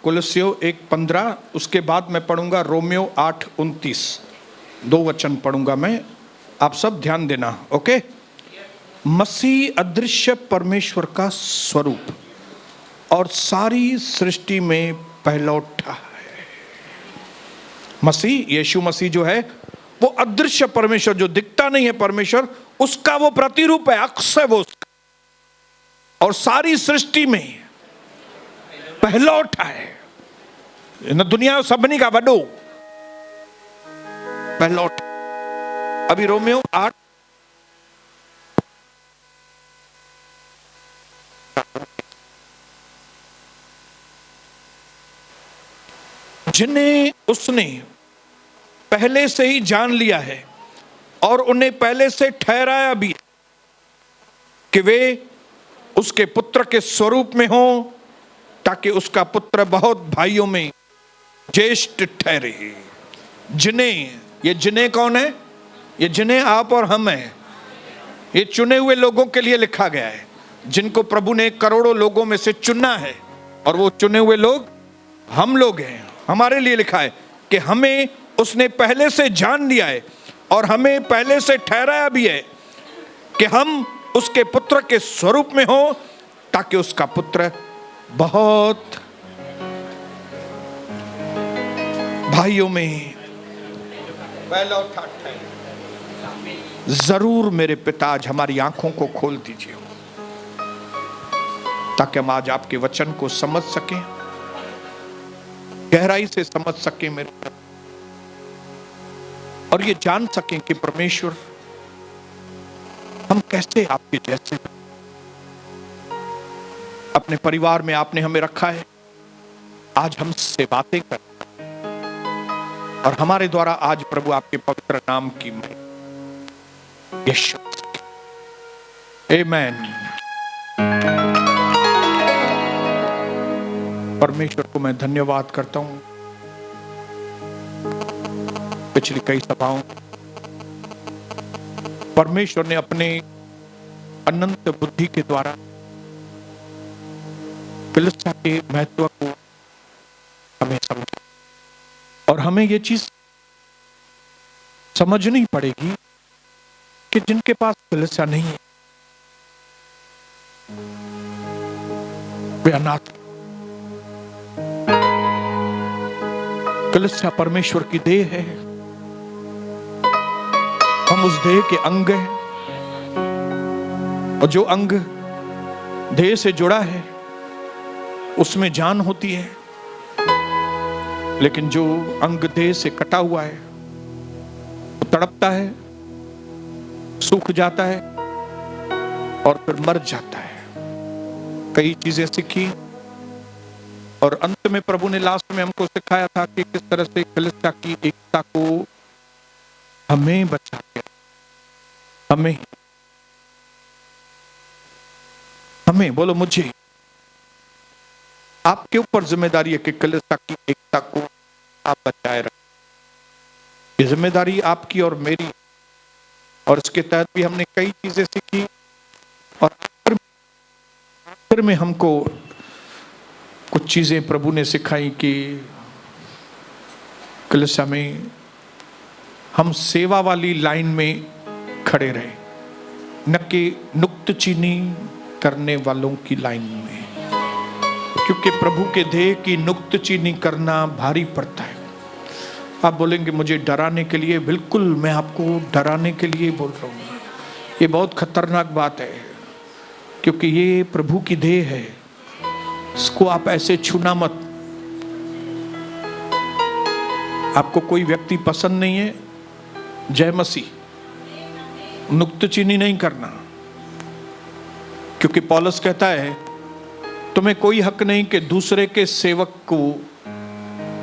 कुलस्सियों 1:15, उसके बाद मैं पढ़ूंगा रोमियो 8:29। 2 वचन पढ़ूंगा मैं, आप सब ध्यान देना। ओके। मसीह अदृश्य परमेश्वर का स्वरूप और सारी सृष्टि में पहलौठा है। मसीह, यीशु मसीह जो है वो अदृश्य परमेश्वर, जो दिखता नहीं है परमेश्वर, उसका वो प्रतिरूप है, अक्स है वो उसका, और सारी सृष्टि में पहलौठा है। न दुनिया सबनी का वडो पहलौठा। अभी रोमियो 8 जिन्हें उसने पहले से ही जान लिया है और उन्हें पहले से ठहराया भी कि वे उसके पुत्र के स्वरूप में हो, ताकि उसका पुत्र बहुत भाइयों में ज्येष्ठ ठहरे। जिन्हें, ये जिन्हें कौन है? ये जिन्हें आप और हम हैं। ये चुने हुए लोगों के लिए लिखा गया है, जिनको प्रभु ने करोड़ों लोगों में से चुना है, और वो चुने हुए लोग हम लोग हैं। हमारे लिए लिखा है कि हमें उसने पहले से जान लिया है और हमें पहले से ठहराया भी है कि हम उसके पुत्र के स्वरूप में हो, ताकि उसका पुत्र बहुत भाइयों में पहलौठा ठहरे। जरूर मेरे पिता आज हमारी आंखों को खोल दीजिए, ताकि हम आज आपके वचन को समझ सकें, गहराई से समझ सकें मेरे, और ये जान सकें कि परमेश्वर हम कैसे आपके जैसे। अपने परिवार में आपने हमें रखा है, आज हमसे बातें कर, और हमारे द्वारा आज प्रभु आपके पवित्र नाम की यीशु। आमेन। परमेश्वर को मैं धन्यवाद करता हूं। पिछली कई सभाओं परमेश्वर ने अपने अनंत बुद्धि के द्वारा कलीसिया के महत्व को हमें समझा, और हमें ये चीज समझनी पड़ेगी कि जिनके पास कलीसिया नहीं है वे अनाथ। कलीसिया परमेश्वर की देह है, हम उस देह के अंग हैं, और जो अंग देह से जुड़ा है उसमें जान होती है, लेकिन जो अंग देह से कटा हुआ है वो तड़पता है, सूख जाता है और फिर मर जाता है। कई चीजें सीखी, और अंत में प्रभु ने लास्ट में हमको सिखाया था कि किस तरह से कलीसिया की एकता को हमें बचा के, हमें बोलो, मुझे, आपके ऊपर जिम्मेदारी है कि कलीसिया की एकता को आप बचाए रखें। ये जिम्मेदारी आपकी और मेरी, और इसके तहत भी हमने कई चीजें सीखी, और आखिर में हमको कुछ चीजें प्रभु ने सिखाई कि कलीसिया में हम सेवा वाली लाइन में खड़े रहे, न कि नुक्तचीनी करने वालों की लाइन में, क्योंकि प्रभु के देह की नुक्तचीनी करना भारी पड़ता है। आप बोलेंगे मुझे डराने के लिए, बिल्कुल मैं आपको डराने के लिए बोल रहा हूँ। ये बहुत खतरनाक बात है, क्योंकि ये प्रभु की देह है, इसको आप ऐसे छूना मत। आपको कोई व्यक्ति पसंद नहीं है, जय मसीह, नुक्तचीनी नहीं करना, क्योंकि पौलुस कहता है तुम्हें कोई हक नहीं कि दूसरे के सेवक को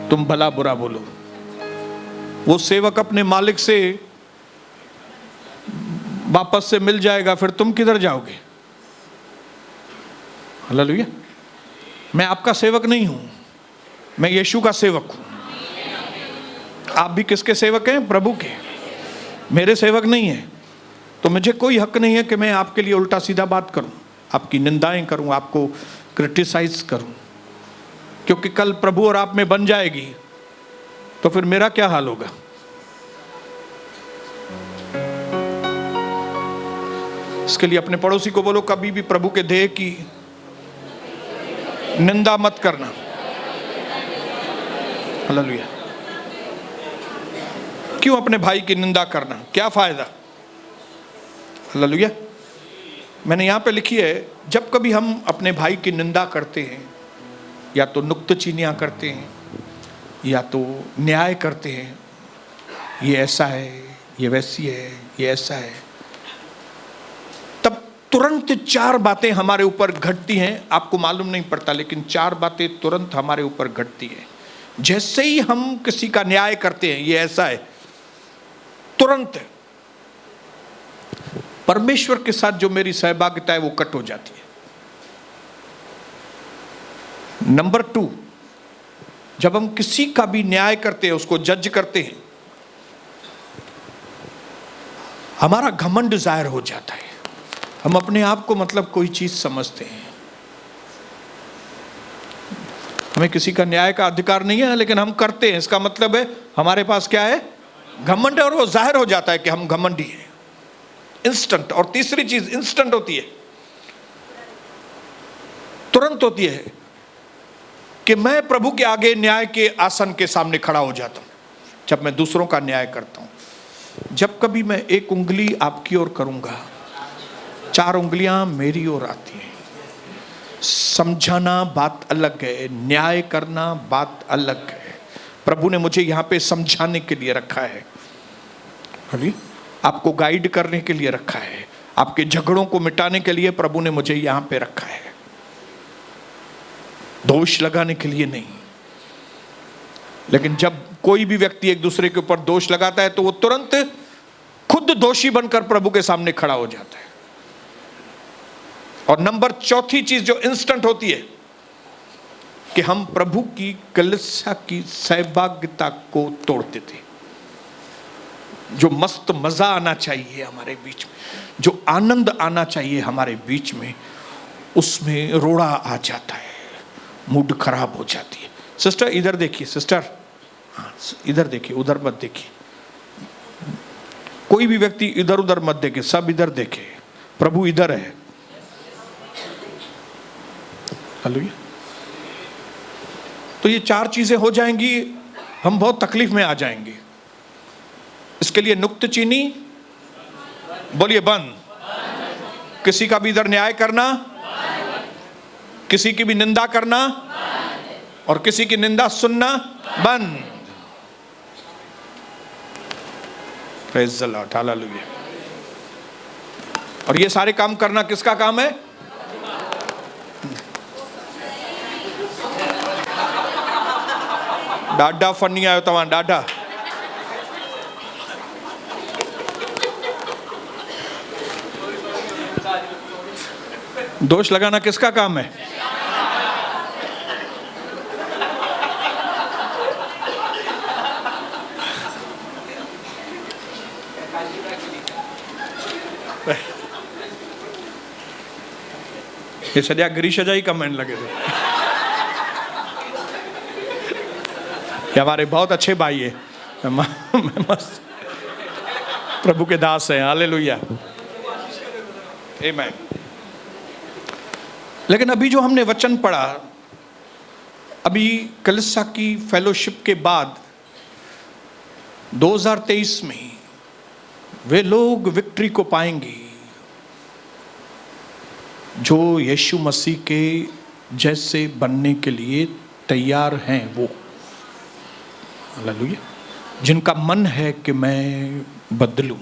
तुम भला बुरा बोलो। वो सेवक अपने मालिक से वापस से मिल जाएगा, फिर तुम किधर जाओगे? हालेलुया। मैं आपका सेवक नहीं हूं, मैं यीशु का सेवक हूं। आप भी किसके सेवक हैं? प्रभु के। मेरे सेवक नहीं है, तो मुझे कोई हक नहीं है कि मैं आपके लिए उल्टा सीधा बात करूं, आपकी निंदाएं करूं, आपको क्रिटिसाइज करूं, क्योंकि कल प्रभु और आप में बन जाएगी तो फिर मेरा क्या हाल होगा। इसके लिए अपने पड़ोसी को बोलो, कभी भी प्रभु के देह की निंदा मत करना। हालेलुया। क्यों अपने भाई की निंदा करना, क्या फायदा। हालेलुया। मैंने यहां पे लिखी है, जब कभी हम अपने भाई की निंदा करते हैं, या तो नुक्तचीनियां करते हैं, या तो न्याय करते हैं, ये ऐसा है, ये वैसी है, ये ऐसा है, तब तुरंत 4 बातें हमारे ऊपर घटती हैं। आपको मालूम नहीं पड़ता, लेकिन 4 बातें तुरंत हमारे ऊपर घटती हैं। जैसे ही हम किसी का न्याय करते हैं, ये ऐसा है, तुरंत परमेश्वर के साथ जो मेरी सहभागिता है वो कट हो जाती है। नंबर 2, जब हम किसी का भी न्याय करते हैं, उसको जज करते हैं, हमारा घमंड जाहिर हो जाता है। हम अपने आप को मतलब कोई चीज समझते हैं। हमें किसी का न्याय का अधिकार नहीं है, लेकिन हम करते हैं। इसका मतलब है हमारे पास क्या है, घमंड है, और वो जाहिर हो जाता है कि हम घमंडी हैं, इंस्टेंट। और तीसरी चीज इंस्टेंट होती है, तुरंत होती है, कि मैं प्रभु के आगे न्याय के आसन के सामने खड़ा हो जाता हूं जब मैं दूसरों का न्याय करता हूं। जब कभी मैं एक उंगली आपकी ओर करूंगा, 4 उंगलियां मेरी ओर आती हैं। समझाना बात अलग है, न्याय करना बात अलग है। प्रभु ने मुझे यहां पे समझाने के लिए रखा है, आपको गाइड करने के लिए रखा है, आपके झगड़ों को मिटाने के लिए प्रभु ने मुझे यहां पे रखा है, दोष लगाने के लिए नहीं। लेकिन जब कोई भी व्यक्ति एक दूसरे के ऊपर दोष लगाता है, तो वो तुरंत खुद दोषी बनकर प्रभु के सामने खड़ा हो जाता है। और नंबर 4 चीज जो इंस्टेंट होती है, कि हम प्रभु की कलीसिया की सहभागिता को तोड़ देते। जो मस्त मजा आना चाहिए हमारे बीच में, जो आनंद आना चाहिए हमारे बीच में, उसमें रोड़ा आ जाता है, मूड खराब हो जाती है। सिस्टर इधर देखिए, सिस्टर इधर देखिए, उधर मत देखिए। कोई भी व्यक्ति इधर उधर मत देखे, सब इधर देखे, प्रभु इधर है। हालेलुया। तो ये 4 चीजें हो जाएंगी, हम बहुत तकलीफ में आ जाएंगे। इसके लिए नुक्तचीनी बोलिए बंद, किसी का भी इधर न्याय करना, किसी की भी निंदा करना, और किसी की निंदा सुनना बंद। Praise the Lord, hallelujah. और ये सारे काम करना किसका काम है? डाडा फनी आयो तव्हां, डाडा। दोष लगाना किसका काम है? ये सजा गिरीश ही कमेंट लगे थे। ये हमारे बहुत अच्छे भाई है, मस्त प्रभु के दास हैं। हालेलुया, आमीन। लेकिन अभी जो हमने वचन पढ़ा, अभी कलीसिया की फेलोशिप के बाद 2023 में वे लोग विक्ट्री को पाएंगे जो यीशु मसीह के जैसे बनने के लिए तैयार हैं। वो हालेलुया, जिनका मन है कि मैं बदलूं।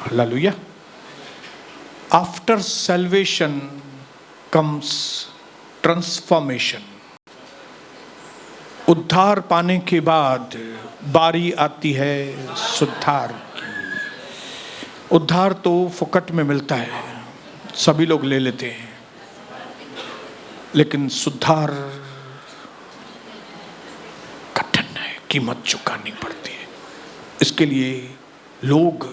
Hallelujah. After salvation comes transformation. उद्धार पाने के बाद बारी आती है सुधार की। उद्धार तो फुकट में मिलता है, सभी लोग ले लेते हैं, लेकिन सुधार कठिन है, कीमत चुकानी पड़ती है। इसके लिए लोग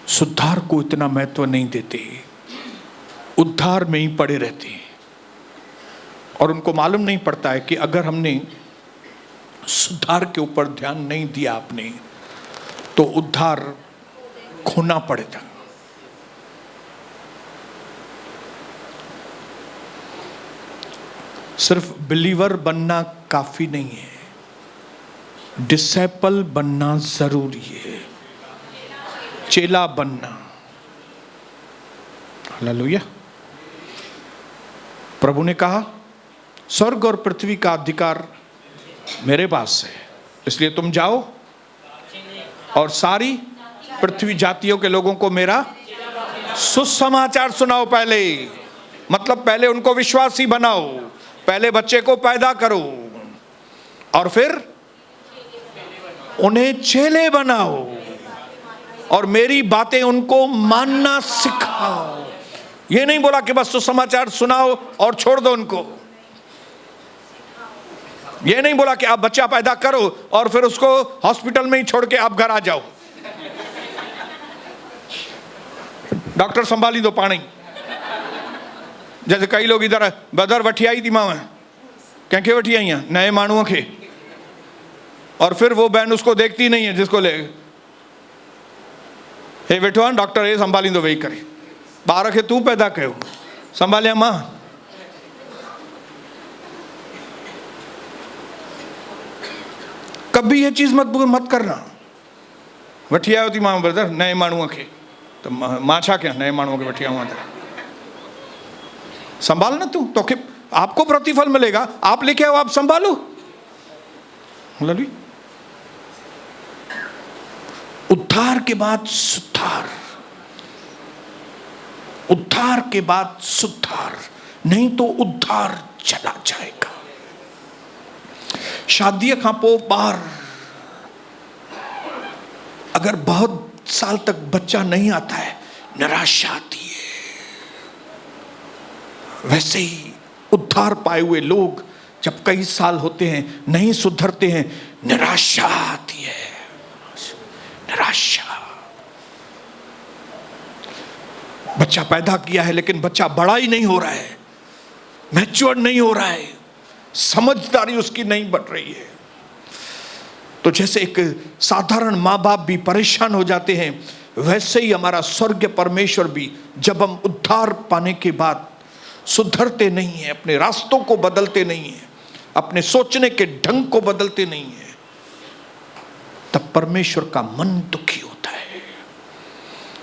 सुधार को इतना महत्व नहीं देते, उद्धार में ही पड़े रहते हैं। और उनको मालूम नहीं पड़ता है कि अगर हमने सुधार के ऊपर ध्यान नहीं दिया आपने, तो उद्धार खोना पड़ेगा। सिर्फ बिलीवर बनना काफी नहीं है, डिसेपल बनना जरूरी है, चेला बनना। हालेलुया। प्रभु ने कहा स्वर्ग और पृथ्वी का अधिकार मेरे पास है, इसलिए तुम जाओ और सारी पृथ्वी जातियों के लोगों को मेरा सुसमाचार सुनाओ। पहले मतलब पहले उनको विश्वासी बनाओ, पहले बच्चे को पैदा करो और फिर उन्हें चेले बनाओ और मेरी बातें उनको मानना सिखाओ। ये नहीं बोला कि बस सुसमाचार सुनाओ और छोड़ दो उनको। ये नहीं बोला कि आप बच्चा पैदा करो और फिर उसको हॉस्पिटल में ही छोड़ के आप घर आ जाओ। डॉक्टर संभाली दो पानी। जैसे कई लोग इधर बदर वठी आई थी माँ, कैंके वठी आई हैं नए मानुओं के, और फिर वो बहन उसको देखती नहीं है जिसको ले हे वेठो डॉक्टर ये संभाली दो वेही करे, बार खे तू पैदा कयो संभालिया मां। कभी ये चीज मत करना। वठी आयो थी मां ब्रदर नए माण्हूअ खे, तो मां छा कयां नए माण्हूअ खे वठी आऊं, संभाल ना तू, तो आपको प्रतिफल मिलेगा। आप लेके आओ, आप संभालो। उद्धार के बाद सुधार, उद्धार के बाद सुधार, नहीं तो उद्धार चला जाएगा। शादी खां पोइ ॿार अगर बहुत साल तक बच्चा नहीं आता है, निराशा आती है। वैसे ही उद्धार पाए हुए लोग जब कई साल होते हैं नहीं सुधरते हैं, निराशा आती है। निराशा। बच्चा पैदा किया है लेकिन बच्चा बड़ा ही नहीं हो रहा है, मैच्योर नहीं हो रहा है, समझदारी उसकी नहीं बढ़ रही है। तो जैसे एक साधारण माँ बाप भी परेशान हो जाते हैं, वैसे ही हमारा स्वर्गीय परमेश्वर भी जब हम उद्धार पाने के बाद सुधरते नहीं है, अपने रास्तों को बदलते नहीं है, अपने सोचने के ढंग को बदलते नहीं है, तब परमेश्वर का मन दुखी होता है।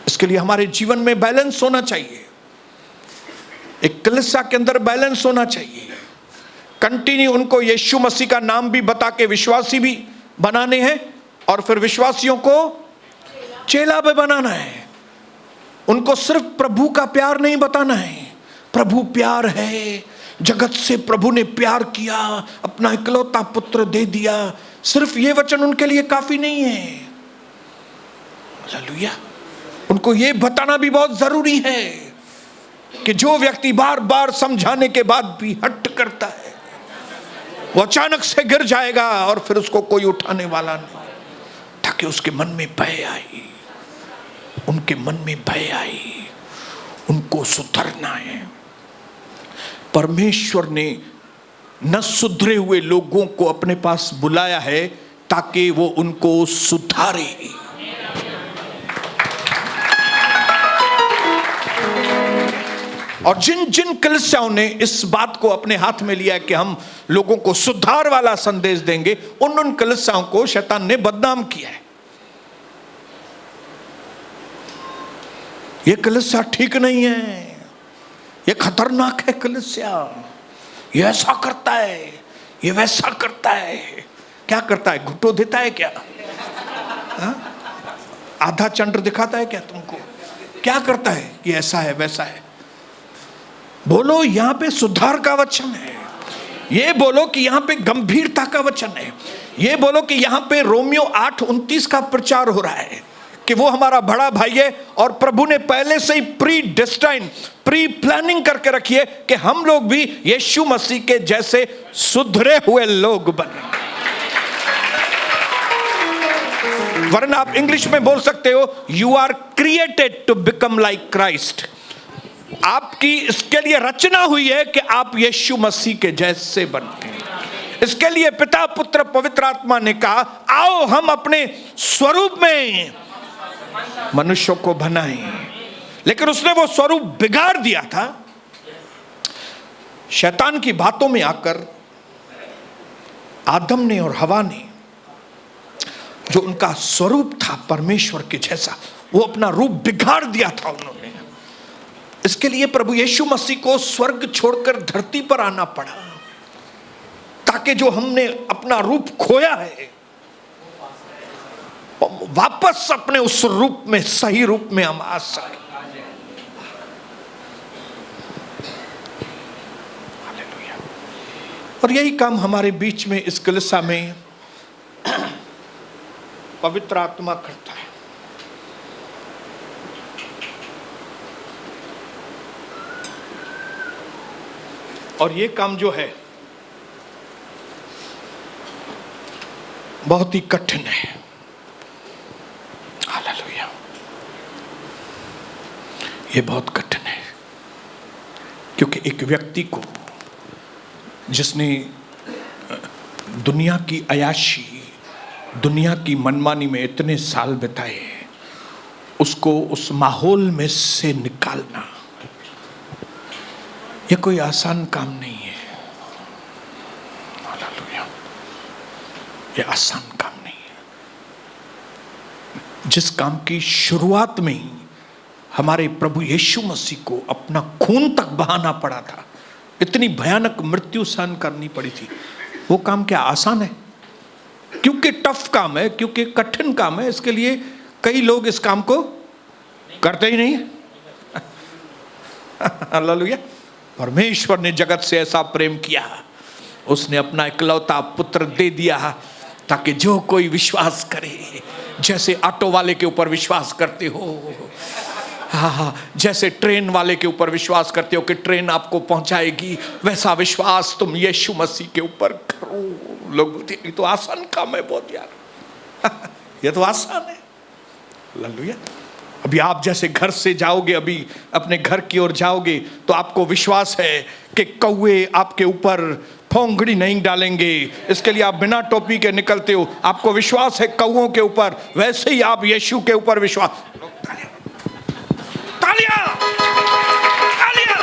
इसके लिए हमारे जीवन में बैलेंस होना चाहिए। एक कलीसिया के अंदर बैलेंस होना चाहिए। कंटिन्यू उनको यीशु मसीह का नाम भी बता के विश्वासी भी बनाने हैं और फिर विश्वासियों को चेला भी बनाना है। उनको सिर्फ प्रभु का प्यार नहीं बताना है। प्रभु प्यार है, जगत से प्रभु ने प्यार किया, अपना इकलौता पुत्र दे दिया। सिर्फ ये वचन उनके लिए काफी नहीं है। हालेलुया। उनको ये बताना भी बहुत जरूरी है कि जो व्यक्ति बार बार समझाने के बाद भी हट करता है, वो अचानक से गिर जाएगा और फिर उसको कोई उठाने वाला नहीं। ताकि उसके मन में भय आई, उनके मन में भय आई, उनको सुधरना है। परमेश्वर ने न सुधरे हुए लोगों को अपने पास बुलाया है ताकि वो उनको सुधारे। और जिन जिन कलीसियाओं ने इस बात को अपने हाथ में लिया है कि हम लोगों को सुधार वाला संदेश देंगे, उन कलीसियाओं को शैतान ने बदनाम किया है। ये कलीसिया ठीक नहीं है, ये खतरनाक है कलीसिया, ये ऐसा करता है, ये वैसा करता है। क्या करता है? घुटो देता है क्या? आधा चंद्र दिखाता है क्या तुमको? क्या करता है? ये ऐसा है वैसा है। बोलो यहाँ पे सुधार का वचन है। ये बोलो कि यहाँ पे गंभीरता का वचन है। ये बोलो कि यहाँ पे रोमियो 8:29 का प्रचार हो रहा है कि वो हमारा बड़ा भाई है और प्रभु ने पहले से ही प्री प्लानिंग करके रखी है कि हम लोग भी यीशु मसीह के जैसे सुधरे हुए लोग बने। वरना आप इंग्लिश में बोल सकते हो, you are created to become like Christ. आपकी इसके लिए रचना हुई है कि आप यीशु मसीह के जैसे बनते हैं। इसके लिए पिता पुत्र पवित्र आत्मा ने कहा, आओ हम अपने स्वरूप में मनुष्यों को बनाएं। लेकिन उसने वो स्वरूप बिगाड़ दिया था। शैतान की बातों में आकर आदम ने और हवा ने, जो उनका स्वरूप था परमेश्वर के जैसा, वो अपना रूप बिगाड़ दिया था उन्होंने। इसके लिए प्रभु यीशु मसीह को स्वर्ग छोड़कर धरती पर आना पड़ा, ताकि जो हमने अपना रूप खोया है वापस अपने उस रूप में, सही रूप में हम आ सके। और यही काम हमारे बीच में इस कलीसिया में पवित्र आत्मा करता है। और ये काम जो है बहुत ही कठिन है। हालेलुया। ये बहुत कठिन है, क्योंकि एक व्यक्ति को जिसने दुनिया की अयाशी, दुनिया की मनमानी में इतने साल बिताए, उसको उस माहौल में से निकालना ये कोई आसान काम नहीं है। हालेलुया। ये आसान काम नहीं है। जिस काम की शुरुआत में ही हमारे प्रभु यीशु मसीह को अपना खून तक बहाना पड़ा था, इतनी भयानक मृत्यु सहन करनी पड़ी थी, वो काम क्या आसान है? क्योंकि टफ काम है, क्योंकि कठिन काम है, इसके लिए कई लोग इस काम को करते ही नहीं। हालेलुया। परमेश्वर ने जगत से ऐसा प्रेम किया, उसने अपना इकलौता पुत्र दे दिया, ताकि जो कोई विश्वास करे, जैसे ऑटो वाले के ऊपर विश्वास करते हो, हाँ, जैसे ट्रेन वाले के ऊपर विश्वास करते हो कि ट्रेन आपको पहुंचाएगी, वैसा विश्वास तुम यीशु मसीह के ऊपर करो। लोग बोलते ये तो आसान काम है बहुत यार। ये तो आसान है। हालेलुया। अभी आप जैसे घर से जाओगे, अभी अपने घर की ओर जाओगे, तो आपको विश्वास है कि कौवे आपके ऊपर फोंगड़ी नहीं डालेंगे, इसके लिए आप बिना टोपी के निकलते हो। आपको विश्वास है कौवों के ऊपर, वैसे ही आप यीशु के ऊपर विश्वास। तालियां, तालियां।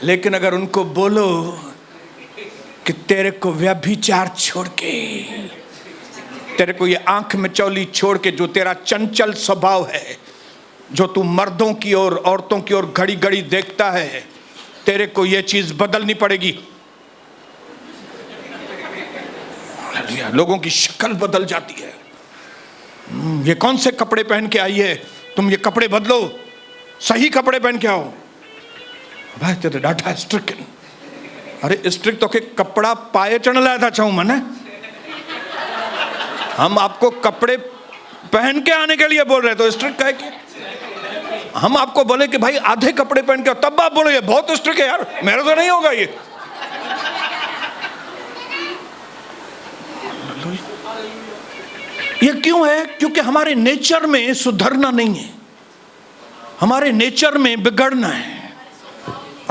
लेकिन अगर उनको बोलो कि तेरे को व्यभिचार छोड़ के, तेरे को ये आंख में चौली छोड़ के, जो तेरा चंचल स्वभाव है, जो तू मर्दों की ओर औरतों की ओर घड़ी घड़ी देखता है, तेरे को ये चीज बदलनी पड़ेगी। लोगों की शक्ल बदल जाती है। ये कौन से कपड़े पहन के आई है, तुम ये कपड़े बदलो, सही कपड़े पहन के आओ। भाई तेरे डाटा स्ट्रिक, अरे स्ट्रिक तो के कपड़ा पाए चढ़ लाया था चाहूं मैंने। हम आपको कपड़े पहन के आने के लिए बोल रहे, तो स्ट्रिक है कि हम आपको बोले कि भाई आधे कपड़े पहन के, तब आप बोले ये बहुत स्ट्रिक है यार, मेरे तो नहीं होगा ये। ये क्यों है? क्योंकि हमारे नेचर में सुधरना नहीं है, हमारे नेचर में बिगड़ना है,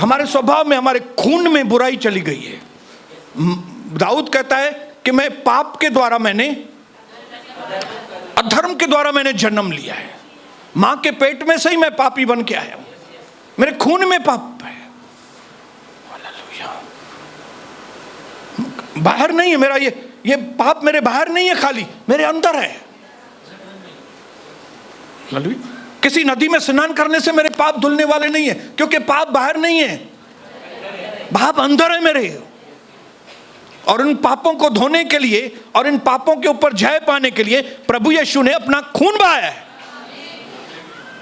हमारे स्वभाव में, हमारे खून में बुराई चली गई है। दाऊद कहता है कि मैं पाप के द्वारा, मैंने अधर्म के द्वारा मैंने जन्म लिया है, मां के पेट में से ही मैं पापी बन के आया हूं, मेरे खून में पाप है। बाहर नहीं है मेरा ये पाप, मेरे बाहर नहीं है, खाली मेरे अंदर है। किसी नदी में स्नान करने से मेरे पाप धुलने वाले नहीं है, क्योंकि पाप बाहर नहीं है, पाप अंदर है मेरे। और इन पापों को धोने के लिए और इन पापों के ऊपर जय पाने के लिए प्रभु यीशु ने अपना खून बहाया है।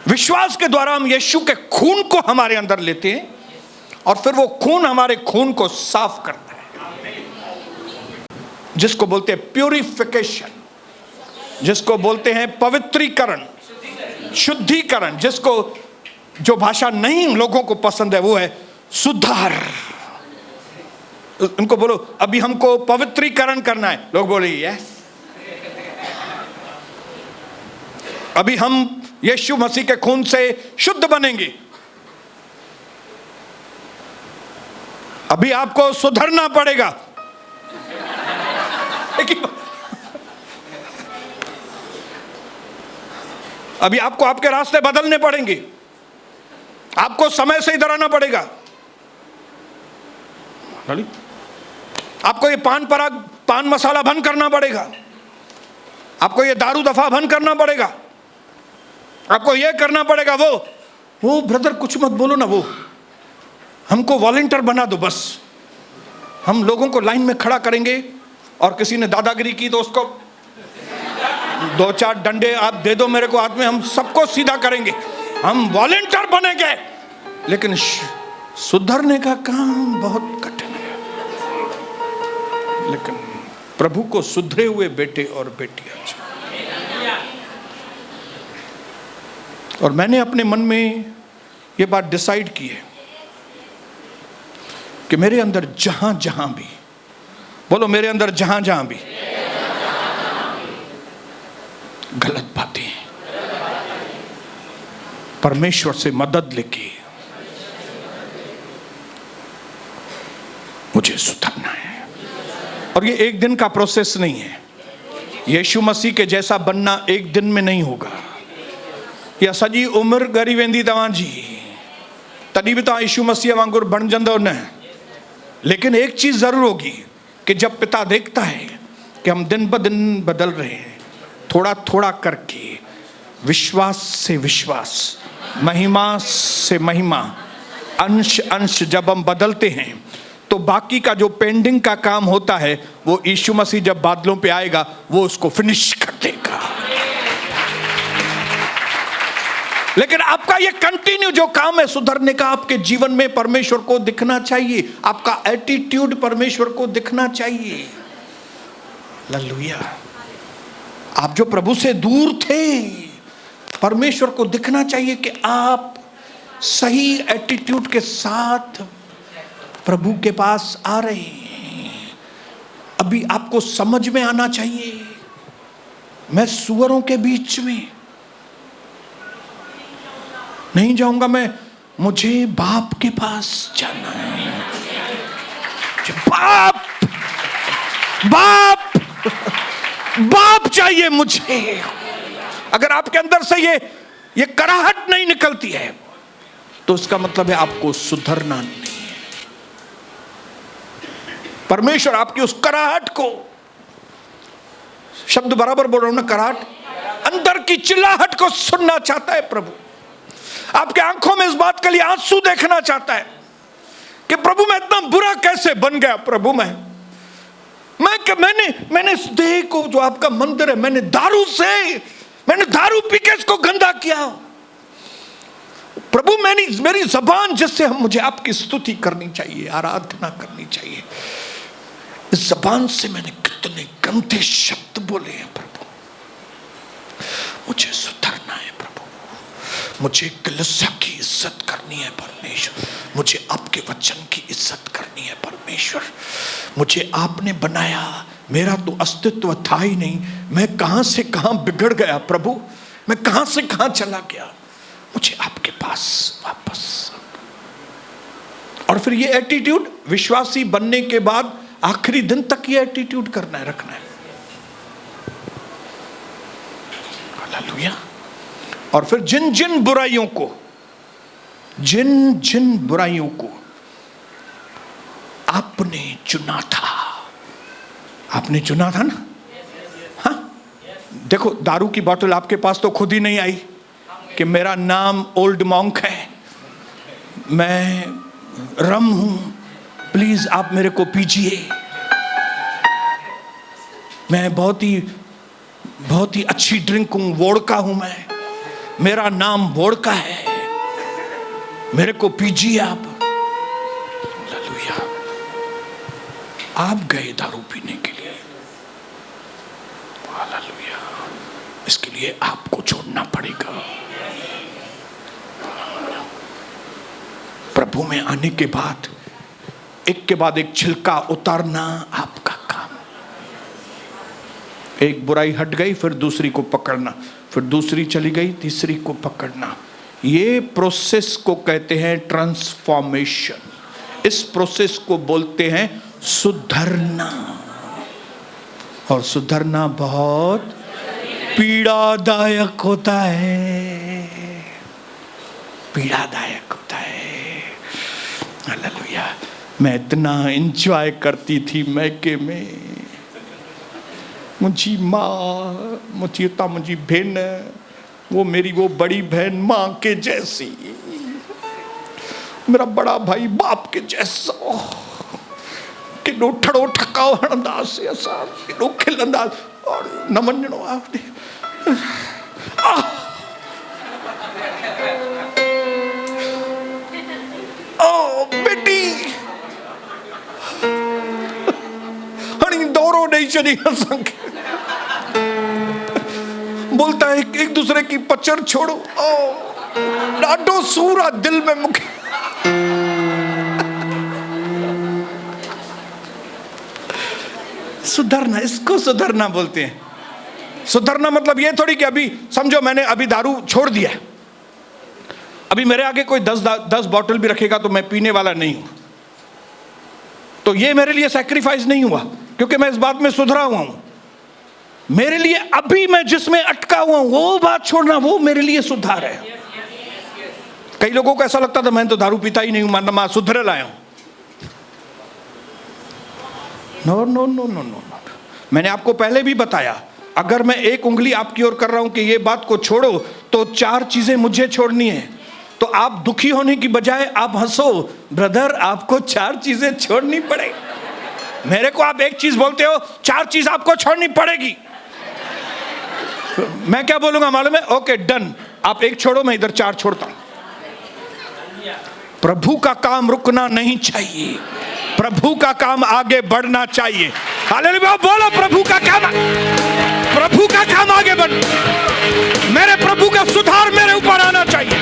विश्वास के द्वारा हम यीशु के खून को हमारे अंदर लेते हैं, और फिर वो खून हमारे खून को साफ करता है, जिसको बोलते हैं प्यूरिफिकेशन, जिसको बोलते हैं पवित्रीकरण, शुद्धिकरण, जिसको जो भाषा नहीं लोगों को पसंद है वो है सुधार। उनको बोलो अभी हमको पवित्रीकरण करना है, लोग बोले यस। अभी हम यीशु मसीह के खून से शुद्ध बनेंगे। अभी आपको सुधरना पड़ेगा। अभी आपको आपके रास्ते बदलने पड़ेंगे। आपको समय से इधर आना पड़ेगा। आपको ये पान मसाला बंद करना पड़ेगा। आपको ये दारू दफा बंद करना पड़ेगा। आपको ये करना पड़ेगा। वो ब्रदर कुछ मत बोलो ना, वो हमको वॉलंटियर बना दो बस। हम लोगों को लाइन में खड़ा करेंगे और किसी ने दादागिरी की तो उसको 2-4 डंडे आप दे दो मेरे को हाथ में, हम सबको सीधा करेंगे। हम वॉलंटियर बनेंगे, लेकिन सुधरने का काम बहुत कठिन है। लेकिन प्रभु को सुधरे हुए बेटे और बेटियां चाहिए। और मैंने अपने मन में ये बात डिसाइड की है कि मेरे अंदर जहां जहां भी, बोलो मेरे अंदर जहां जहां भी गलत बातें, परमेश्वर से मदद लेके मुझे सुधरना है। और ये एक दिन का प्रोसेस नहीं है। यीशु मसीह के जैसा बनना एक दिन में नहीं होगा। या सजी उम्र गरी वेंदी तव्हांजी, तॾहिं भी तव्हां यीशु मसीह वांगुरु बणजंदो न। लेकिन एक चीज जरूर होगी कि जब पिता देखता है कि हम दिन ब दिन बदल रहे हैं, थोड़ा थोड़ा करके, विश्वास से विश्वास, महिमा से महिमा, अंश अंश जब हम बदलते हैं, तो बाकी का जो पेंडिंग का काम होता है वो यीशु मसीह जब बादलों पे आएगा वो उसको फिनिश कर देगा। लेकिन आपका ये कंटिन्यू जो काम है सुधरने का, आपके जीवन में परमेश्वर को दिखना चाहिए। आपका एटीट्यूड परमेश्वर को दिखना चाहिए। हालेलुया। आप जो प्रभु से दूर थे, परमेश्वर को दिखना चाहिए कि आप सही एटीट्यूड के साथ प्रभु के पास आ रहे हैं। अभी आपको समझ में आना चाहिए, मैं सुअरों के बीच में नहीं जाऊंगा, मुझे बाप के पास जाना है। बाप बाप बाप चाहिए मुझे। अगर आपके अंदर से ये कराहट नहीं निकलती है तो इसका मतलब है आपको सुधरना नहीं है। परमेश्वर आपकी उस कराहट को, शब्द बराबर बोल रहा हूं ना, कराहट, अंदर की चिल्लाहट को सुनना चाहता है प्रभु। आपके आंखों में इस बात के लिए आंसू देखना चाहता है कि प्रभु मैं इतना बुरा कैसे बन गया। प्रभु मैंने इस देह को, जो आपका मंदिर है, मैंने दारू पी के इसको गंदा किया। प्रभु मेरी जबान जिससे मुझे आपकी स्तुति करनी चाहिए, आराधना करनी चाहिए, इस जबान से मैंने कितने गंदे शब्द बोले हैं प्रभु। मुझे सुधरना है प्रभु। मुझे कलीसिया की इज्जत करनी है परमेश्वर। मुझे आपके वचन की इज्जत करनी है परमेश्वर। मुझे आपने बनाया, मेरा तो अस्तित्व था ही नहीं। मैं कहां से कहां बिगड़ गया प्रभु, मैं कहां से कहां चला गया। मुझे आपके पास वापस। और फिर ये एटीट्यूड विश्वासी बनने के बाद आखिरी दिन तक ये एटीट्यूड करना है, रखना है। हालेलुया। और फिर जिन जिन बुराइयों को आपने चुना था ना। हाँ, देखो दारू की बोतल आपके पास तो खुद ही नहीं आई कि मेरा नाम ओल्ड मॉन्क है, मैं रम हूं, प्लीज आप मेरे को पीजिए, मैं बहुत ही अच्छी ड्रिंक हूं, वोडका हूं, मेरा नाम वोडका है, मेरे को पीजिए आप। हालेलुया। आप गए दारू पीने के लिए, हालेलुया, इसके लिए आपको छोड़ना पड़ेगा। प्रभु में आने के बाद एक के बाद एक छिलका उतारना आपका काम। एक बुराई हट गई, फिर दूसरी को पकड़ना। फिर दूसरी चली गई, तीसरी को पकड़ना। ये प्रोसेस को कहते हैं ट्रांसफॉर्मेशन। इस प्रोसेस को बोलते हैं सुधरना। और सुधरना बहुत पीड़ादायक होता है, पीड़ादायक होता है। हालेलुया। मैं इतना एंजॉय करती थी मैके में, मुझी माँ, मुझी बहन, वो मेरी वो बड़ी बहन माँ के जैसी, मेरा बड़ा भाई बाप के जैसा, किनो ठड़ो ठकाओ हणंदास असां, किनो खिलंदास और न मञणो आहे। ओ बेटी हणी दौरो नहीं चली असांखे, बोलता है एक दूसरे की पचर छोड़ो। ओ ॾाढो सूर आहे दिल में मूंखे। सुधरना, इसको सुधरना बोलते हैं। सुधरना मतलब ये थोड़ी कि अभी समझो मैंने अभी दारू छोड़ दिया, अभी मेरे आगे कोई 10 बॉटल भी रखेगा तो मैं पीने वाला नहीं हूं, तो ये मेरे लिए सैक्रिफाइस नहीं हुआ, क्योंकि मैं इस बात में सुधरा हुआ हूं। मेरे लिए अभी मैं जिसमें अटका हुआ हूं वो बात छोड़ना, वो मेरे लिए सुधार है। कई लोगों को ऐसा लगता था मैं तो दारू पीता ही नहीं हूं, मैं सुधरे लाया हूं। No no no no no, मैंने आपको पहले भी बताया, अगर मैं एक उंगली आपकी ओर कर रहा हूं कि ये बात को छोड़ो, तो 4 चीजें मुझे छोड़नी है। तो आप दुखी होने की बजाय आप हंसो, ब्रदर आपको 4 चीजें छोड़नी पड़े। मेरे को आप एक चीज बोलते हो, 4 चीज आपको छोड़नी पड़ेगी। मैं क्या बोलूंगा मालूम है? ओके डन, आप एक छोड़ो, मैं इधर 4 छोड़ता हूं। प्रभु का काम रुकना नहीं चाहिए, प्रभु का काम आगे बढ़ना चाहिए। हालेलुया बोलो, प्रभु का काम आगे बढ़। मेरे प्रभु का सुधार मेरे ऊपर आना चाहिए।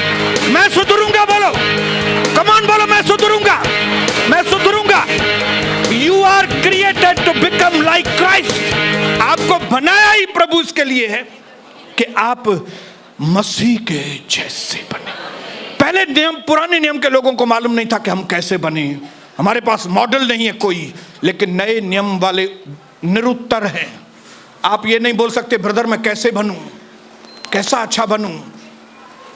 मैं सुधरूंगा, बोलो कमान, बोलो मैं सुधरूंगा, मैं सुधरूंगा। You are created to become like Christ. आपको बनाया ही प्रभु इसके लिए है कि आप मसीह के जैसे बने। पहले नियम, पुराने नियम के लोगों को मालूम नहीं था कि हम कैसे बने, हमारे पास मॉडल नहीं है कोई, लेकिन नए नियम वाले निरुत्तर हैं। आप ये नहीं बोल सकते ब्रदर मैं कैसे बनूं, कैसा अच्छा बनूं।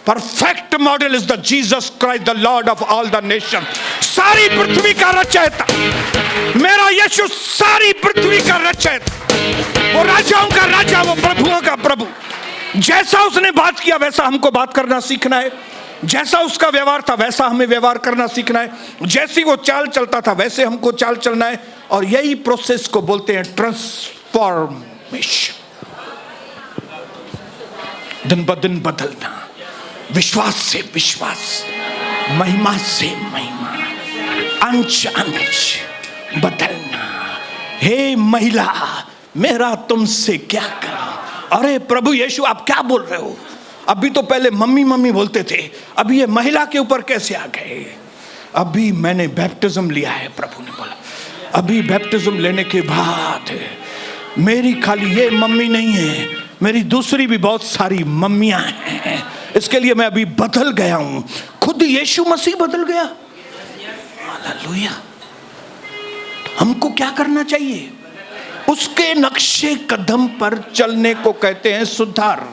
Perfect model is the Jesus Christ, the Lord of all the nation. सारी पृथ्वी का रचयिता मेरा यीशु, सारी पृथ्वी का रचयिता, वो राजाओं का राजा, वो प्रभुओं का प्रभु। जैसा उसने बात किया वैसा हमको बात करना सीखना है, जैसा उसका व्यवहार था वैसा हमें व्यवहार करना सीखना है, जैसी वो चाल चलता था वैसे हमको चाल चलना है। और यही प्रोसेस को बोलते हैं ट्रांसफॉर्मेशन। दिन ब दिन बदलना, विश्वास से विश्वास, महिमा से महिमा, अंश अंश बदलना। हे महिला, मेरा तुमसे क्या करा? अरे प्रभु यीशु आप क्या बोल रहे हो? अभी तो पहले मम्मी मम्मी बोलते थे, अभी ये महिला के ऊपर कैसे आ गए? अभी मैंने बैप्टिज्म लिया है, प्रभु ने बोला। अभी बैप्टिज्म लेने के बाद मेरी खाली ये मम्मी नहीं है, मेरी दूसरी भी बहुत सारी मम्मियां हैं। इसके लिए मैं अभी बदल गया हूं। खुद यीशु मसीह बदल गया। हालेलुया। हमको क्या करना चाहिए? उसके नक्शे कदम पर चलने को कहते हैं सुधार।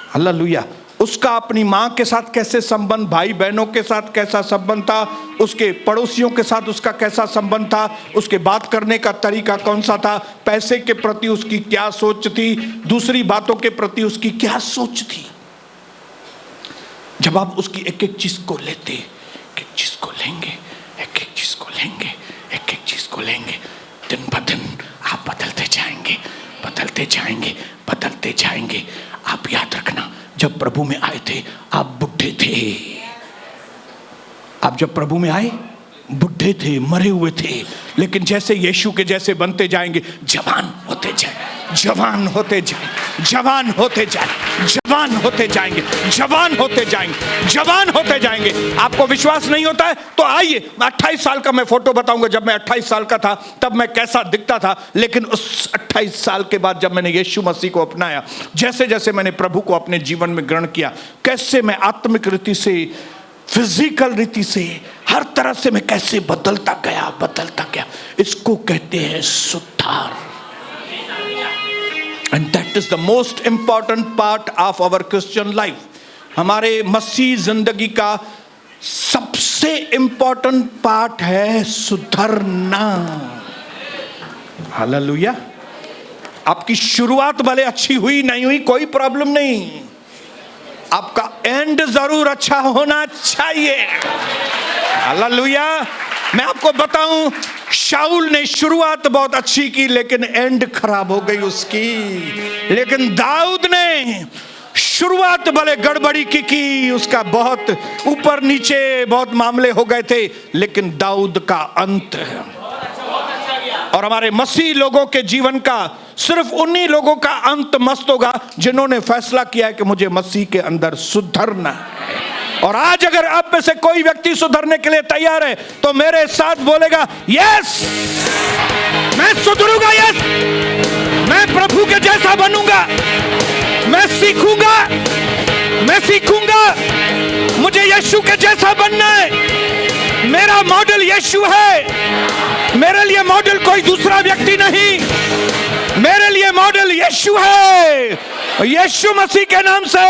हालेलुया। उसका अपनी माँ के साथ कैसे संबंध, भाई बहनों के साथ कैसा संबंध था, उसके पड़ोसियों के साथ उसका कैसा संबंध था, उसके बात करने का तरीका कौन सा था, पैसे के प्रति उसकी क्या सोच थी, दूसरी बातों के प्रति उसकी क्या सोच थी। जब आप उसकी एक एक चीज को लेते, एक एक चीज को लेंगे, एक एक चीज को लेंगे, एक एक चीज को लेंगे, दिन ब दिन आप बदलते जाएंगे, बदलते जाएंगे, बदलते जाएंगे। आप याद रखना, जब प्रभु में आए थे आप बुढ़े थे। आप जब प्रभु में आए बुढ़े थे, मरे हुए थे, लेकिन जैसे यीशु के जैसे बनते जाएंगे, जवान होते जाएंगे। जवान होते जाएंगे, जवान होते जाएंगे, जवान होते जाएंगे, जवान होते जाएंगे, जवान होते जाएंगे। आपको विश्वास नहीं होता है तो आइए, 28 साल का मैं फोटो बताऊंगा। जब मैं 28 साल का था तब मैं कैसा दिखता था, लेकिन उस 28 साल के बाद जब मैंने यीशु मसीह को अपनाया, जैसे जैसे मैंने प्रभु को अपने जीवन में ग्रहण किया, कैसे मैं आत्मिक रीति से, फिजिकल रीति से, हर तरह से मैं कैसे बदलता गया। इसको कहते हैं सुधार। And that is the most important part of our Christian life. हमारे मसीह जिंदगी का सबसे इंपॉर्टेंट पार्ट है सुधरना। हालेलुया। आपकी शुरुआत भले अच्छी हुई नहीं हुई, कोई प्रॉब्लम नहीं, आपका एंड जरूर अच्छा होना चाहिए। हालेलुया। मैं आपको बताऊं, शाऊल ने शुरुआत बहुत अच्छी की लेकिन एंड खराब हो गई उसकी। लेकिन दाऊद ने शुरुआत भले गड़बड़ी की, उसका बहुत ऊपर नीचे बहुत मामले हो गए थे, लेकिन दाऊद का अंत है। और हमारे मसीह लोगों के जीवन का सिर्फ उन्हीं लोगों का अंत मस्त होगा जिन्होंने फैसला किया है कि मुझे मसीह के अंदर सुधरना है। और आज अगर आप में से कोई व्यक्ति सुधरने के लिए तैयार है तो मेरे साथ बोलेगा, यस मैं सुधरूंगा, यस मैं प्रभु के जैसा बनूंगा, मैं सीखूंगा, मुझे यीशु के जैसा बनना है। मेरा मॉडल यीशु है, मेरे लिए मॉडल कोई दूसरा व्यक्ति नहीं, मेरे लिए मॉडल यीशु है, यीशु मसीह के नाम से।